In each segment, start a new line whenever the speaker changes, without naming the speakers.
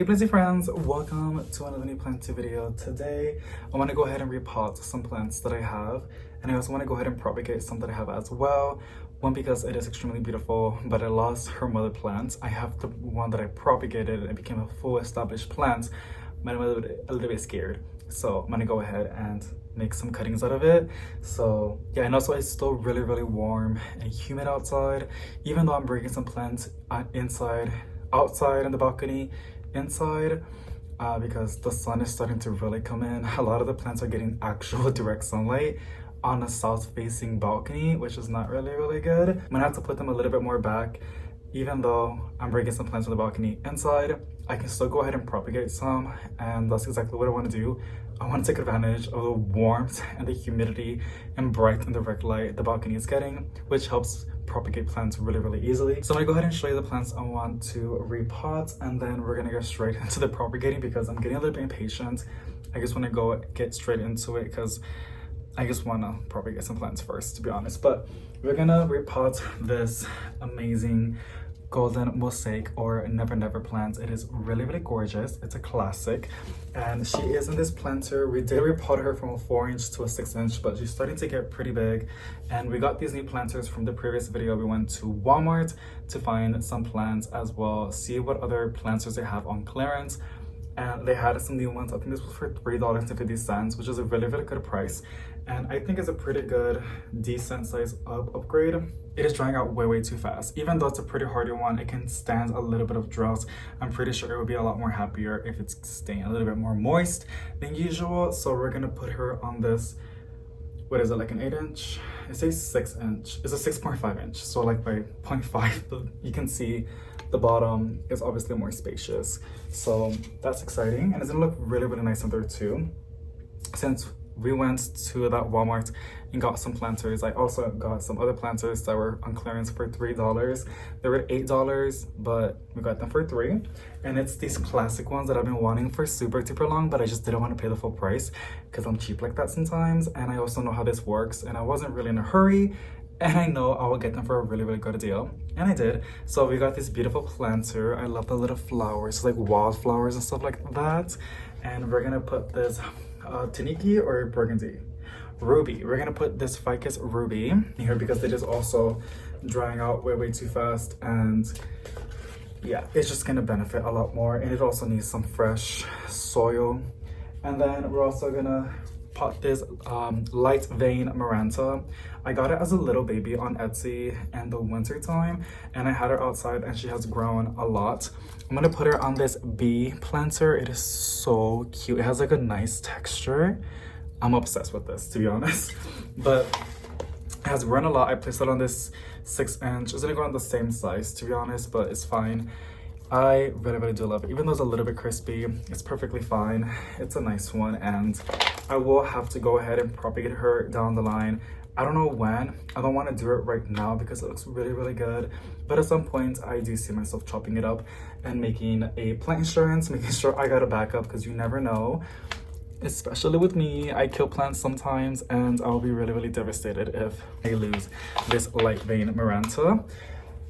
Hey Planty friends, welcome to another new planty video. Today I want to go ahead and repot some plants that I have, and I also want to go ahead and propagate some that I have as well. One, because it is extremely beautiful, but I lost her mother plants. I have the one that I propagated and it became a full established plant, but I'm a little bit scared. So I'm gonna go ahead and make some cuttings out of it. So yeah, and also it's still really warm and humid outside, even though I'm bringing some plants outside in the balcony, inside, because the sun is starting to really come in. A lot of the plants are getting actual direct sunlight on a south facing balcony, which is not really good. I'm gonna have to put them a little bit more back. Even though I'm bringing some plants on the balcony inside, I can still go ahead and propagate some, and that's exactly what I want to do. I want to take advantage of the warmth and the humidity and bright and direct light the balcony is getting, which helps propagate plants really easily. So I'm gonna go ahead and show you the plants I want to repot, and then we're gonna go straight into the propagating because I'm getting a little bit impatient. I just want to get straight into it because I just want to propagate some plants first, to be honest. But we're gonna repot this amazing golden mosaic or never plant. It is really gorgeous. It's a classic, and she is in this planter. We did repot her from a 4-inch to a 6-inch, but she's starting to get pretty big. And we got these new planters from the previous video. We went to Walmart to find some plants as well, see what other planters they have on clearance, and they had some new ones. I think this was for $3.50, which is a really good price, and I think it's a pretty good decent size upgrade. It is drying out way too fast. Even though it's a pretty hardy one, it can stand a little bit of drought. I'm pretty sure it would be a lot more happier if it's staying a little bit more moist than usual. So we're gonna put her on this, what is it, like an 8-inch? It says 6-inch. It's a 6.5-inch, so like by 0.5, but you can see the bottom is obviously more spacious. So that's exciting, and it's gonna look really nice in there too. Since we went to that Walmart and got some planters, I also got some other planters that were on clearance for $3. They were $8, but we got them for $3. And it's these classic ones that I've been wanting for super long, but I just didn't want to pay the full price because I'm cheap like that sometimes. And I also know how this works, and I wasn't really in a hurry, and I know I will get them for a really good deal, and I did. So we got this beautiful planter. I love the little flowers, like wildflowers and stuff like that. And we're gonna put this Taniki or Burgundy? Ruby. We're gonna put this Ficus Ruby here because it is also drying out way too fast, and yeah, it's just gonna benefit a lot more, and it also needs some fresh soil. And then we're also gonna pot this light vein Maranta. I got it as a little baby on Etsy in the winter time, and I had her outside and she has grown a lot. I'm gonna put her on this bee planter. It is so cute. It has like a nice texture. I'm obsessed with this, to be honest. But it has grown a lot. I placed it on this 6-inch. It's gonna go on the same size, to be honest, but it's fine. I really do love it. Even though it's a little bit crispy, it's perfectly fine. It's a nice one, and I will have to go ahead and propagate her down the line. I don't know when. I don't want to do it right now because it looks really good. But at some point, I do see myself chopping it up and making a plant insurance, making sure I got a backup, because you never know. Especially with me, I kill plants sometimes, and I'll be really devastated if I lose this light vein Maranta.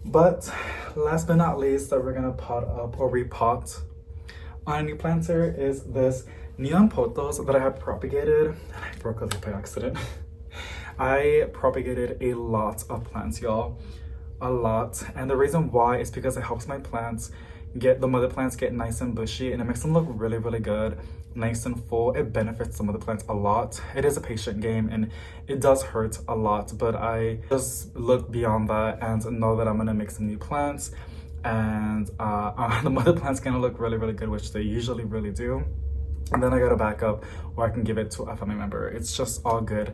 But last but not least, that we're gonna pot up or repot on a new planter is this neon pothos that I have propagated, and I broke a leaf by accident. I propagated a lot of plants, y'all, a lot, and the reason why is because it helps my plants the mother plants get nice and bushy, and it makes them look really good, nice and full. It benefits some of the plants a lot. It is a patient game, and it does hurt a lot, but I just look beyond that and know that I'm gonna make some new plants, and the mother plants gonna look really good, which they usually really do. And then I got a backup, or I can give it to a family member. It's just all good.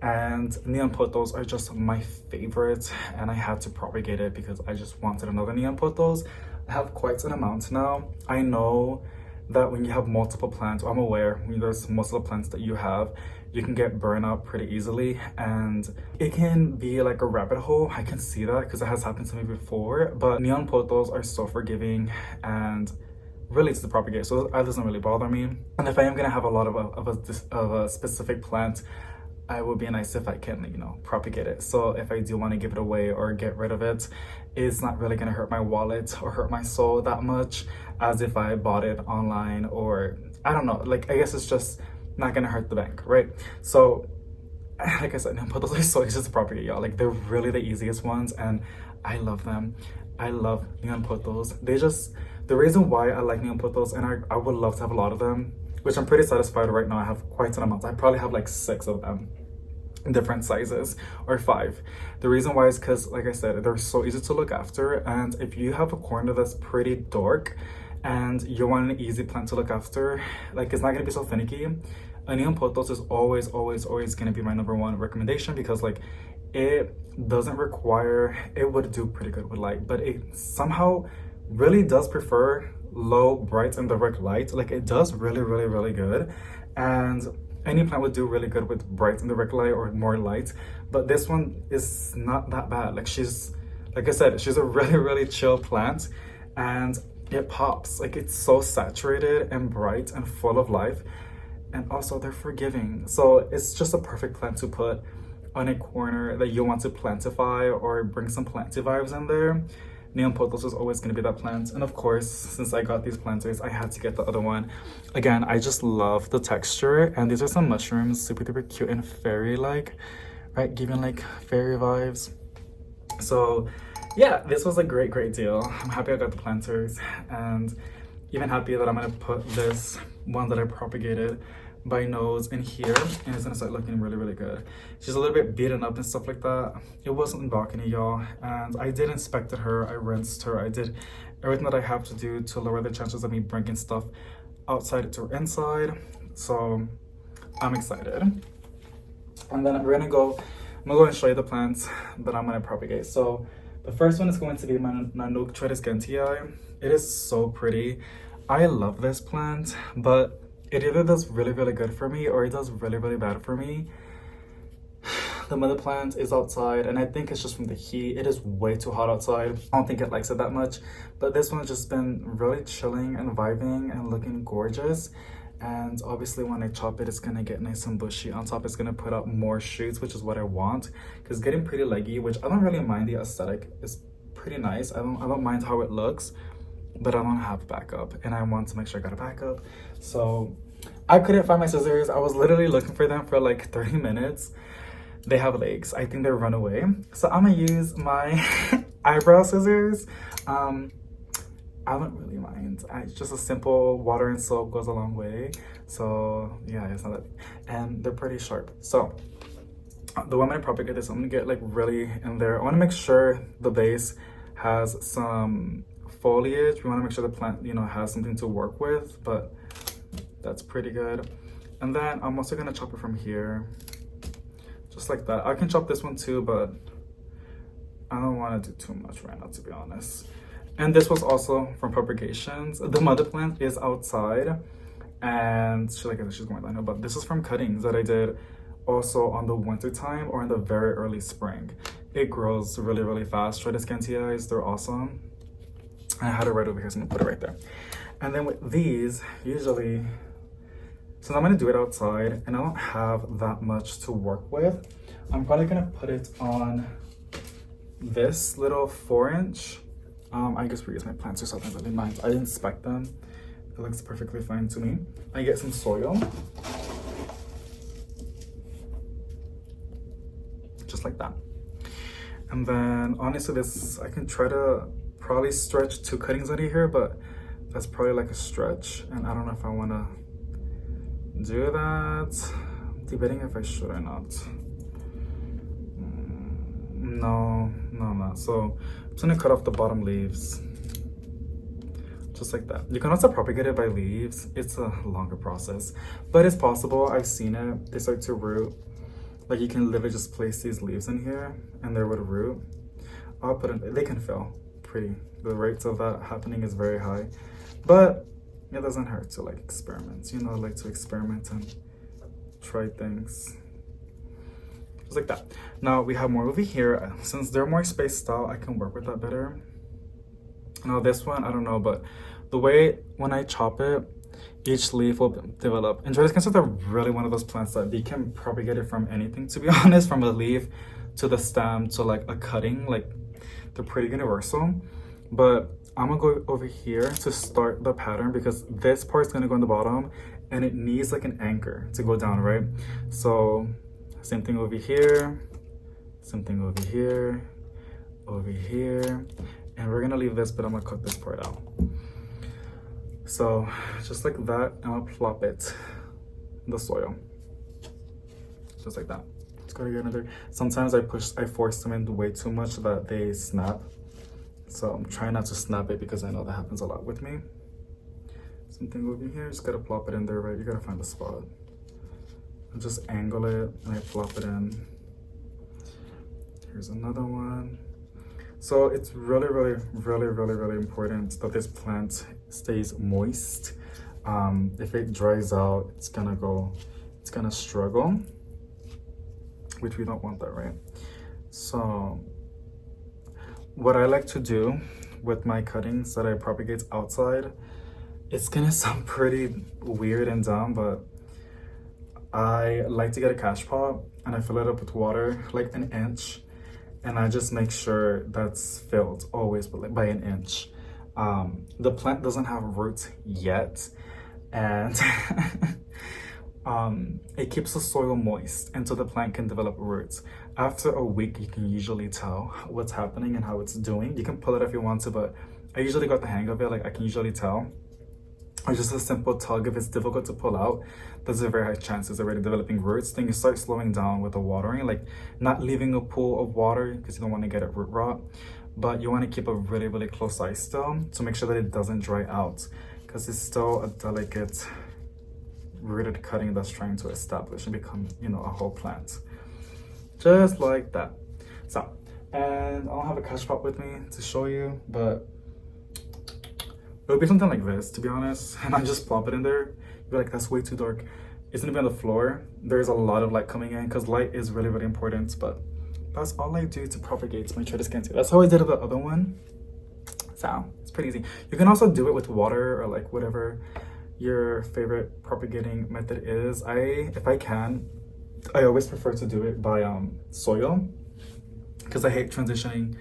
And neon pothos are just my favorite, and I had to propagate it because I just wanted another neon pothos. I have quite an amount now. I know that when you have multiple plants, I'm aware when there's multiple plants that you have, you can get burned out pretty easily, and it can be like a rabbit hole. I can see that because it has happened to me before, but neon pothos are so forgiving and really to propagate, so that doesn't really bother me. And if I am gonna have a lot of a specific plant, it would be nice if I can, you know, propagate it. So if I do want to give it away or get rid of it, it's not really gonna hurt my wallet or hurt my soul that much as if I bought it online, or I don't know, like I guess it's just not gonna hurt the bank, right? So like I said, neopotos are so easy to propagate, y'all. Like they're really the easiest ones, and I love them. I love neopotos. The reason why I like neopotos, and I would love to have a lot of them, which I'm pretty satisfied right now. I have quite an amount. I probably have like 6 of them in different sizes, or 5. The reason why is because, like I said, they're so easy to look after, and if you have a corner that's pretty dark and you want an easy plant to look after, like it's not gonna be so finicky, a neopotos is always gonna be my #1 recommendation, because like it doesn't require, it would do pretty good with light, but it somehow really does prefer low, bright, and direct light. Like it does really good, and any plant would do really good with bright and direct light or more light, but this one is not that bad. Like she's, like I said, she's a really chill plant, and it pops. Like it's so saturated and bright and full of life, and also they're forgiving. So it's just a perfect plant to put on a corner that you want to plantify or bring some planty vibes in there. Neopotos is always going to be that plant. And of course, since I got these planters, I had to get the other one. Again, I just love the texture, and these are some mushrooms, super cute and fairy-like, right? Giving like fairy vibes. So yeah, this was a great deal. I'm happy I got the planters, and even happy that I'm going to put this one that I propagated by nose in here, and it's gonna start looking really good. She's a little bit beaten up and stuff like that. It wasn't in balcony, y'all, and I did inspected her, I rinsed her, I did everything that I have to do to lower the chances of me bringing stuff outside to inside. So I'm excited. And then I'm gonna go and show you the plants that I'm gonna propagate. So the first one is going to be my Nanook Gentii. It is so pretty. I love this plant, but it either does really good for me or it does really bad for me. The mother plant is outside, and I think it's just from the heat. It is way too hot outside. I don't think it likes it that much, but this one's just been really chilling and vibing and looking gorgeous. And obviously when I chop it, it's gonna get nice and bushy. On top, it's gonna put out more shoots, which is what I want, because getting pretty leggy, which I don't really mind the aesthetic, is pretty nice. I don't mind how it looks, but I don't have backup, and I want to make sure I got a backup. So I couldn't find my scissors. I was literally looking for them for like 30 minutes. They have legs. I think they run away. So I'm gonna use my eyebrow scissors. I don't really mind. It's just a simple water and soap goes a long way. So yeah, it's not that, and they're pretty sharp. So the way I'm gonna propagate this, I'm gonna get like really in there. I wanna make sure the base has some foliage. We wanna make sure the plant, you know, has something to work with, but that's pretty good. And then I'm also gonna chop it from here, just like that. I can chop this one too, but I don't wanna do too much right now, to be honest. And this was also from Propagations. The mother plant is outside, and she's going down here, but this is from cuttings that I did also on the winter time or in the very early spring. It grows really fast. Try to Gentii, they're awesome. I had it right over here, so I'm gonna put it right there. And then with these, usually, since I'm gonna do it outside and I don't have that much to work with, I'm probably gonna put it on this little 4-inch. I just reuse my plants or something really nice. I inspect them. It looks perfectly fine to me. I get some soil. Just like that. And then honestly, this, I can try to probably stretch 2 cuttings out of here, but that's probably like a stretch. And I don't know if I wanna do that. I'm debating if I should or not. No, I'm not. So I'm just gonna cut off the bottom leaves. Just like that. You can also propagate it by leaves. It's a longer process, but it's possible. I've seen it. They start to root. Like you can literally just place these leaves in here and they would root. I'll put it, they can fail pretty. The rates of that happening is very high, but it doesn't hurt to like experiment. You know, I like to experiment and try things. Just like that. Now we have more over here. Since they're more spaced out, I can work with that better. Now this one, I don't know, but the way when I chop it, each leaf will develop. And Jordan's cancers are really one of those plants that they can propagate it from anything, to be honest, from a leaf to the stem to like a cutting. Like, they're pretty universal. But I'm gonna go over here to start the pattern because this part's gonna go on the bottom and it needs like an anchor to go down, right? So same thing over here, same thing over here, over here, and we're gonna leave this, but I'm gonna cut this part out. So just like that, and I'll plop it in the soil, just like that. Let's go to get another. Sometimes I force them in way too much that they snap. So I'm trying not to snap it because I know that happens a lot with me. Something over here, just gotta plop it in there, right? You gotta find the spot. I just angle it and I plop it in. Here's another one. So it's really, really, really, really, really important that this plant stays moist. If it dries out, it's gonna struggle, which we don't want that, right? So what I like to do with my cuttings that I propagate outside, it's gonna sound pretty weird and dumb, but I like to get a cash pot and I fill it up with water, like an inch, and I just make sure that's filled always by an inch. The plant doesn't have roots yet, and it keeps the soil moist until the plant can develop roots. After a week, you can usually tell what's happening and how it's doing. You can pull it if you want to, but I usually got the hang of it. Like, I can usually tell. Or just a simple tug. If it's difficult to pull out, there's a very high chance it's already developing roots. Then you start slowing down with the watering, like not leaving a pool of water because you don't want to get it root rot. But you want to keep a really, really close eye still to make sure that it doesn't dry out, because it's still a delicate rooted cutting that's trying to establish and become, you know, a whole plant. Just like that. So, and I don't have a cash pot with me to show you, but it would be something like this, to be honest. And I just plop it in there. You'd be like, that's way too dark. It's gonna be on the floor. There's a lot of light coming in because light is really, really important. But that's all I do to propagate my Tradescantia. That's how I did the other one. So it's pretty easy. You can also do it with water or like whatever your favorite propagating method is. If I can, I always prefer to do it by soil because I hate transitioning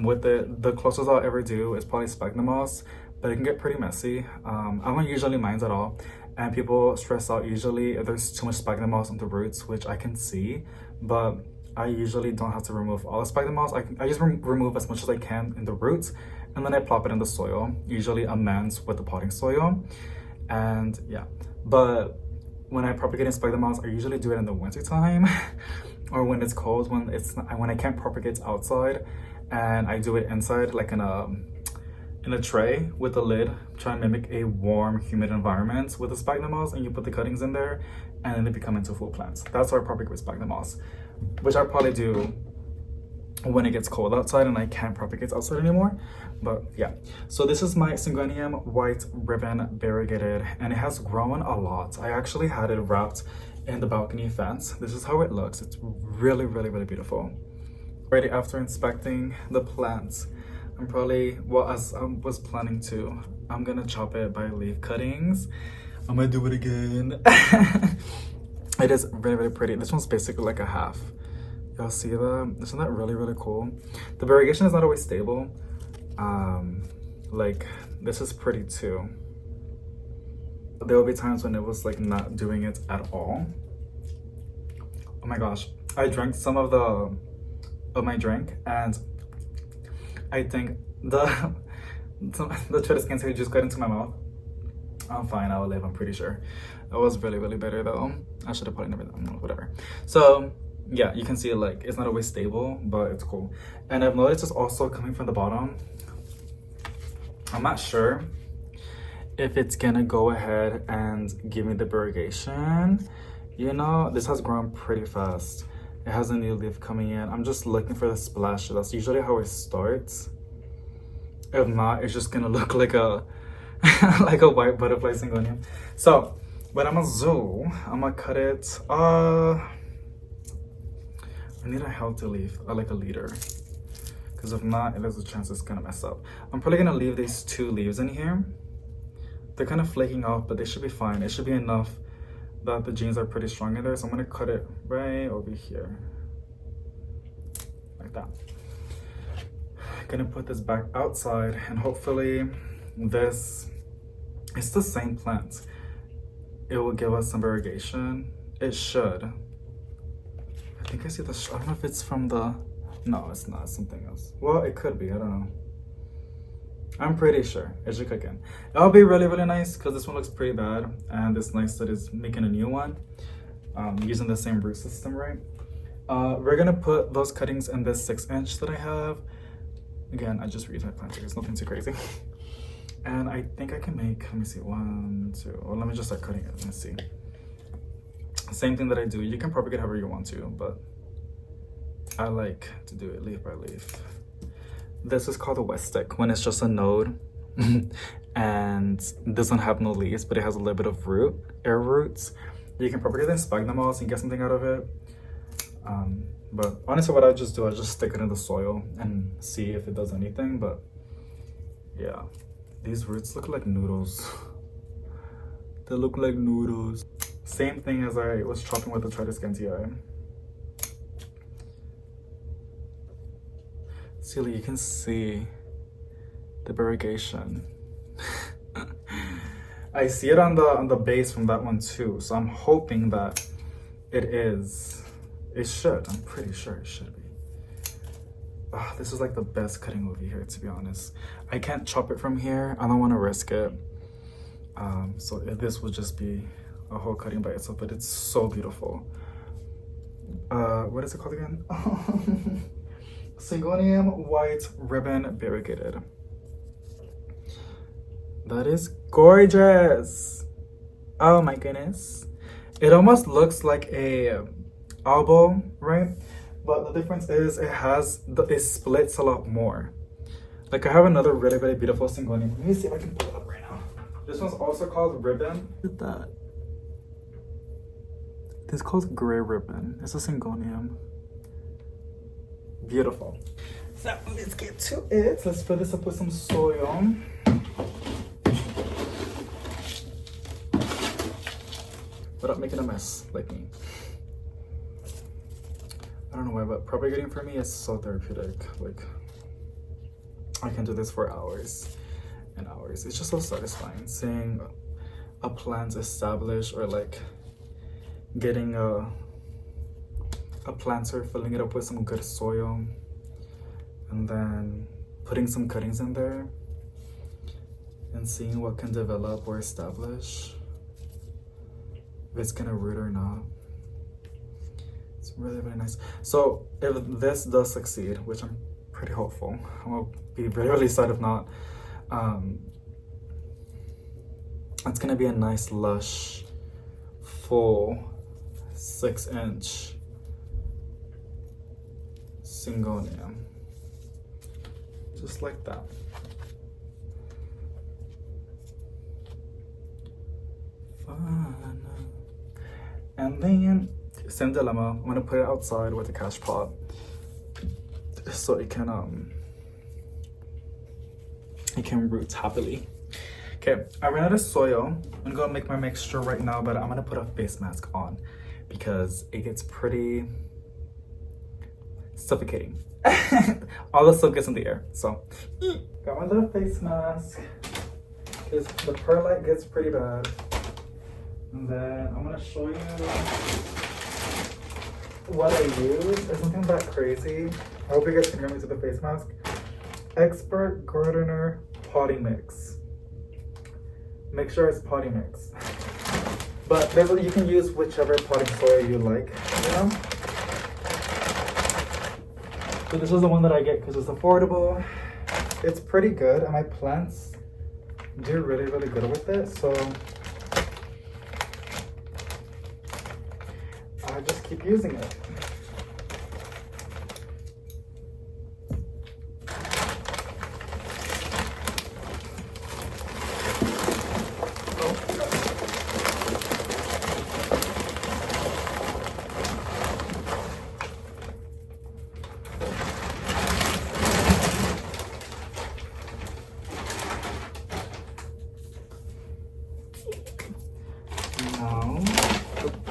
with it. The closest I'll ever do is probably sphagnum moss, but it can get pretty messy. I don't usually mind at all, and people stress out usually if there's too much sphagnum moss on the roots, which I can see, but I usually don't have to remove all the sphagnum moss. I just remove as much as I can in the roots, and then I plop it in the soil, usually amends with the potting soil. And yeah, but when I propagate in sphagnum moss, I usually do it in the winter time or when it's cold, when I can't propagate outside, and I do it inside, like in a tray with a lid, trying to mimic a warm, humid environment with the sphagnum moss, and you put the cuttings in there, and then they become into full plants. That's how I propagate with sphagnum moss, which I probably do when it gets cold outside and I can't propagate outside anymore. But yeah, so this is my Syngonium white ribbon variegated, and it has grown a lot. I actually had it wrapped in the balcony fence. This is how it looks. It's really, really, really beautiful. Right after inspecting the plants, I'm probably, well, as I was planning to, I'm gonna chop it by leaf cuttings. I'm gonna do it again. It is really, really pretty. This one's basically like a half. Y'all see that? Isn't that really, really cool? The variegation is not always stable. Like, this is pretty too. There will be times when it was like not doing it at all. Oh my gosh, I drank some of my drink, and I think the Tradescantia just got into my mouth. I'm fine, I will live, I'm pretty sure. It was really, really bitter though. I should have probably never done, whatever. So yeah, you can see it, like, it's not always stable, but it's cool. And I've noticed it's also coming from the bottom. I'm not sure if it's gonna go ahead and give me the variegation. You know, this has grown pretty fast. It has a new leaf coming in. I'm just looking for the splash. That's usually how it starts. If not, it's just gonna look like a like a white butterfly Syngonium. So what I'm gonna do, I'm gonna cut it. I need a healthy leaf, like a leader, because if not, there's a chance it's gonna mess up. I'm probably gonna leave these two leaves in here. they're kind of flaking off, but they should be fine. It should be enough that the jeans are pretty strong in there. So I'm gonna cut it right over here, like that. Gonna put this back outside, and hopefully it's the same plant. It will give us some variegation. It should. I think I see the, I don't know if it's from the, no, it's not, it's something else. Well, it could be, I don't know. I'm pretty sure it should cook in. It'll be really, really nice because this one looks pretty bad, and it's nice that it's making a new one using the same root system, right? We're gonna put those cuttings in this 6-inch that I have. Again, I just reused my planter. It's nothing too crazy. And I think I can make, let me see, 1, 2, well, let me just start cutting it. Let's see. Same thing that I do. You can propagate however you want to, but I like to do it leaf by leaf. This is called a wet stick when it's just a node and doesn't have no leaves, but it has a little bit of air roots. You can propagate and spike them all so you get something out of it. But honestly, what I just do, I just stick it in the soil and see if it does anything. But yeah, these roots look like noodles. They look like noodles. Same thing as I was chopping with the Tridescantii. See, you can see the variegation. I see it on the base from that one too, so I'm hoping that it should. I'm pretty sure it should be. This is like the best cutting over here, to be honest. I can't chop it from here. I don't want to risk it. So this would just be a whole cutting by itself, but it's so beautiful. What is it called again? Syngonium white ribbon variegated. That is gorgeous. Oh my goodness. It almost looks like a elbow, right? But the difference is it splits a lot more. Like I have another really, really beautiful Syngonium. Let me see if I can pull it up right now. This one's also called ribbon. Look at that. This is called gray ribbon. It's a Syngonium. Beautiful. So let's get to it. Let's fill this up with some soil. Without making a mess like me. I don't know why, but propagating for me is so therapeutic. Like, I can do this for hours and hours. It's just so satisfying seeing a plant establish, or like getting a planter, filling it up with some good soil, and then putting some cuttings in there and seeing what can develop or establish, if it's gonna root or not. It's really, really nice. So if this does succeed, which I'm pretty hopeful, I'm gonna be really, really sad if not, it's gonna be a nice, lush, full 6-inch Syngonium. Just like that. Fun. And then, same dilemma, I'm gonna put it outside with a cash pot so it can root happily. Okay, I ran out of soil. I'm gonna make my mixture right now, but I'm gonna put a face mask on because it gets pretty suffocating. All the stuff gets in the air. So, got my little face mask because the perlite gets pretty bad. And then I'm gonna show you what I use. It's nothing that crazy. I hope you guys can hear me through the face mask. Expert Gardener Potty Mix. Make sure it's potty mix. But you can use whichever potting soil you like, you know? So this is the one that I get because it's affordable. It's pretty good, and my plants do really, really good with it. So I just keep using it.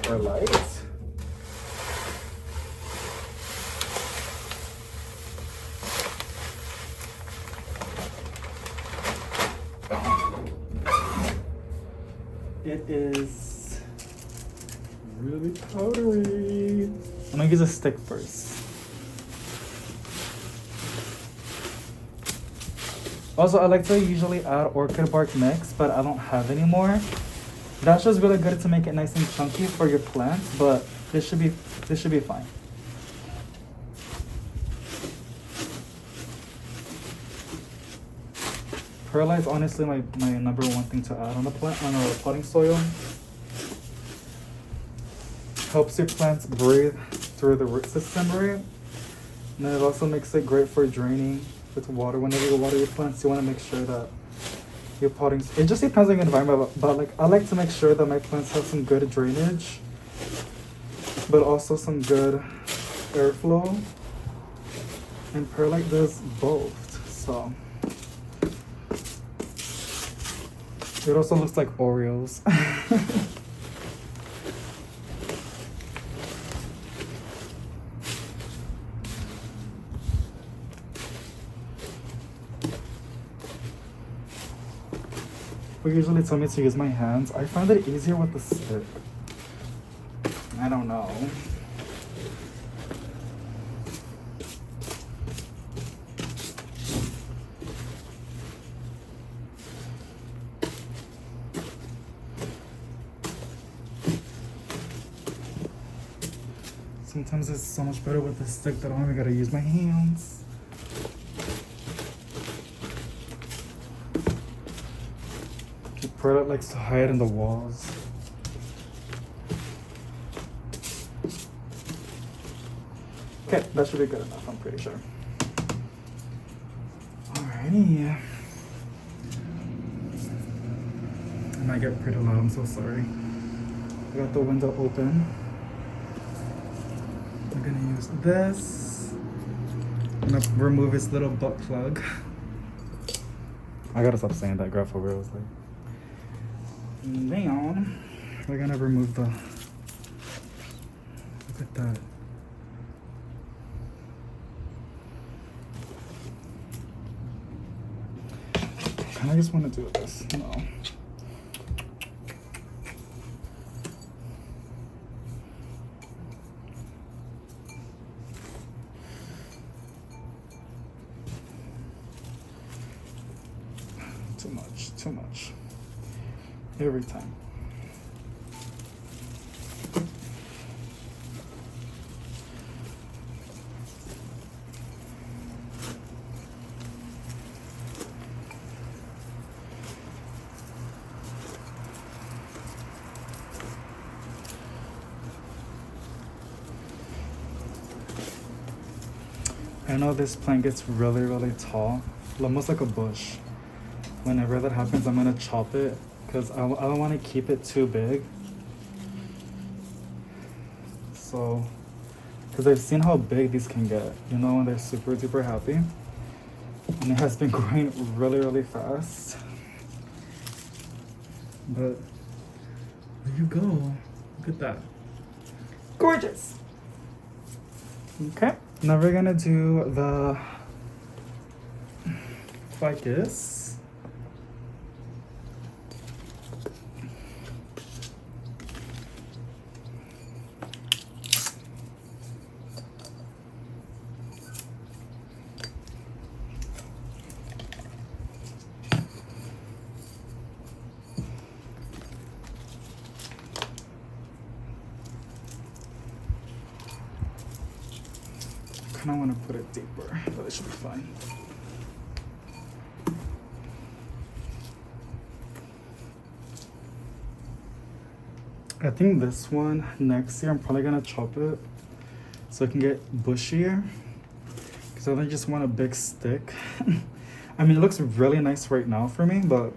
perlite. It is really powdery. I'm gonna use a stick first. Also, I like to usually add orchid bark mix, but I don't have any more. That's just really good to make it nice and chunky for your plants, but this should be fine. Perlite is honestly my number one thing to add on the plant, on the potting soil. Helps your plants breathe through the root system, right? And then it also makes it great for draining with water. Whenever you water your plants, you want to make sure that your potting, it just depends on your environment, but like I like to make sure that my plants have some good drainage, but also some good airflow. And perlite does both, so. It also looks like Oreos. People usually tell me to use my hands. I find it easier with the stick. I don't know. Sometimes it's so much better with the stick that I don't even gotta use my hands. The perlite likes to hide in the walls. Okay, that should be good enough, I'm pretty sure. Alrighty. It might get pretty loud, I'm so sorry. I got the window open. I'm gonna use this. I'm gonna remove this little butt plug. I gotta stop saying that, girl, for real. It's like, down. We're gonna remove the. Look at that. I just want to do this. No. Too much. Every time. I know this plant gets really, really tall, almost like a bush. Whenever that happens, I'm gonna chop it because I don't want to keep it too big. So, because I've seen how big these can get, you know, when they're super duper happy. And it has been growing really, really fast. But there you go. Look at that. Gorgeous. Okay, now we're gonna do the ficus. I kind of want to put it deeper, but it should be fine. I think this one next year I'm probably gonna chop it so it can get bushier, because I just want a big stick. I mean, it looks really nice right now for me, but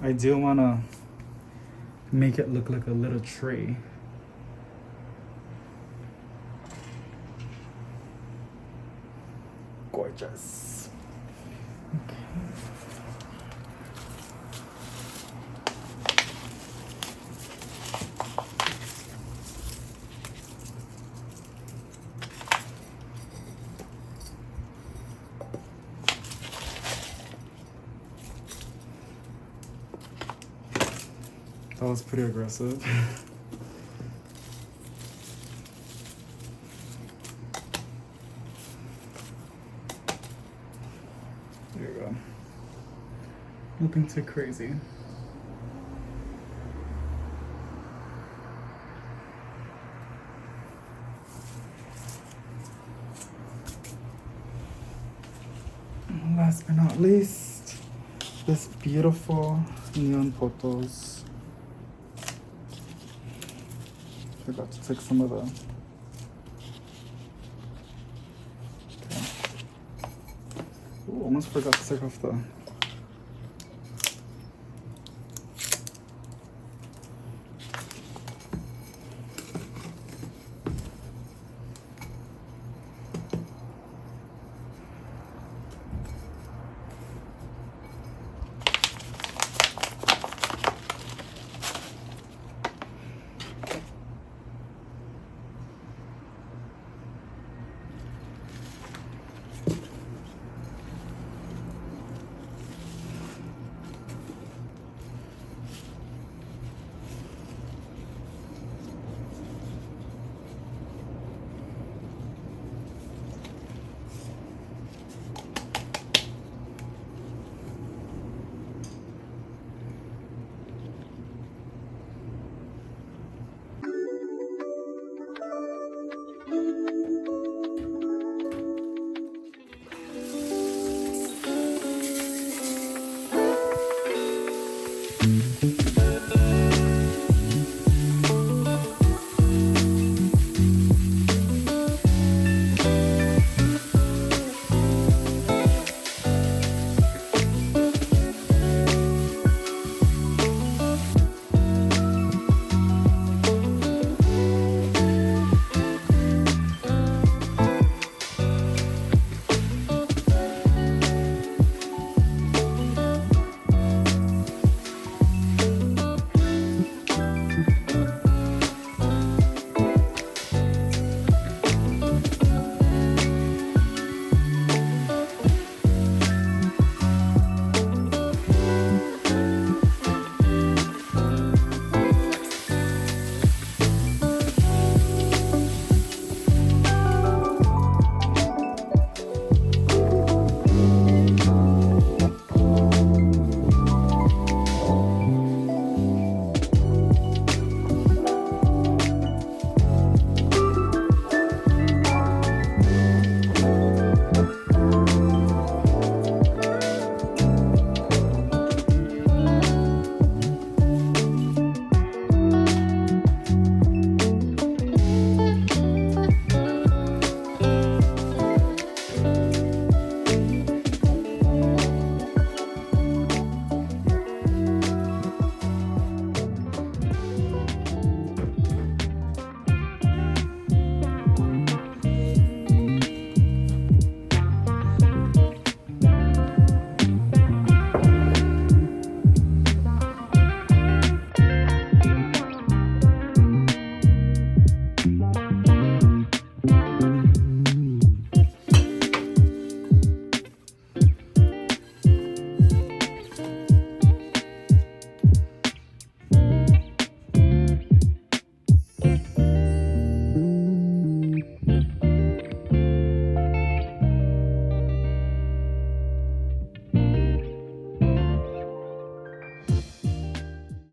I do want to make it look like a little tree. Gorgeous. Okay. That was pretty aggressive. There you go. Nothing too crazy. And last but not least, this beautiful neon photos. Forgot to take some of the. Okay. Ooh, almost forgot to take off the.